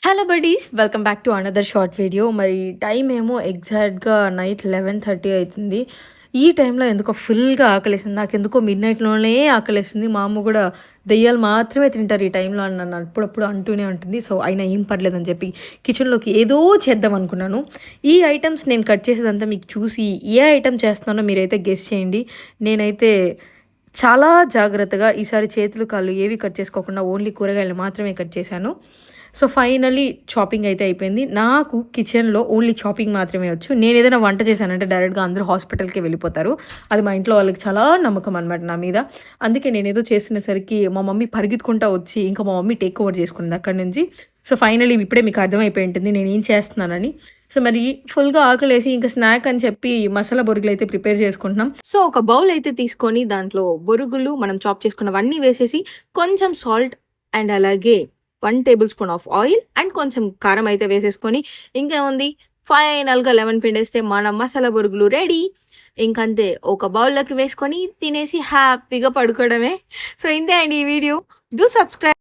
Hello buddies, welcome back to another short video. మరి time ఏమో ఎగ్జాక్ట్గా నైట్ 11:30 అవుతుంది. ఈ టైంలో ఎందుకో ఫుల్గా ఆకలేసింది. నాకెందుకో మిడ్ నైట్లోనే ఆకలేస్తుంది. మా అమ్మ కూడా దెయ్యాలు మాత్రమే తింటారు ఈ టైంలో అని నన్ను అప్పుడప్పుడు అంటూనే ఉంటుంది. సో అయినా ఏం పర్లేదని చెప్పి కిచెన్లోకి ఏదో చేద్దాం అనుకున్నాను. ఈ ఐటమ్స్ నేను కట్ చేసేదంతా మీకు చూసి ఏ ఐటమ్ చేస్తున్నానో మీరైతే గెస్ చేయండి. నేనైతే చాలా జాగ్రత్తగా ఈసారి చేతులు కాళ్ళు ఏవి కట్ చేసుకోకుండా ఓన్లీ కూరగాయలు మాత్రమే కట్ చేశాను. సో ఫైనల్లీ చాపింగ్ అయితే అయిపోయింది. నాకు కిచెన్లో ఓన్లీ చాపింగ్ మాత్రమే వచ్చు. నేను ఏదైనా వంట చేశానంటే డైరెక్ట్గా అందరూ హాస్పిటల్కి వెళ్ళిపోతారు. అది మా ఇంట్లో వాళ్ళకి చాలా నమ్మకం అనమాట నా మీద. అందుకే నేను ఏదో చేసినసరికి మా మమ్మీ పరిగెత్తుకుంటా వచ్చి ఇంకా మా మమ్మీ టేక్ ఓవర్ చేసుకుంది అక్కడి నుంచి. సో ఫైనల్లీ ఇప్పుడే మీకు అర్థమైపోయి ఉంటుంది నేను ఏం చేస్తున్నానని. సో మరి ఫుల్గా ఆకలేసి ఇంకా స్నాక్ అని చెప్పి మసాలా బొరుగులు అయితే ప్రిపేర్ చేసుకుంటున్నాం. సో ఒక బౌల్ అయితే తీసుకొని దాంట్లో బొరుగులు మనం చాప్ చేసుకున్నవన్నీ వేసేసి కొంచెం సాల్ట్ అండ్ అలాగే 1 table spoon of oil and కొంచెం కారం అయితే వేసేసుకొని ఇంకేముంది ఫైనల్గా లెమన్ పిండేస్తే మన మసాలా బొరుగులు రెడీ. ఇంకంతే ఒక బౌల్లోకి వేసుకొని తినేసి హ్యాపీగా పడుకోవడమే. సో ఇంతే అండి ఈ వీడియో. Do subscribe.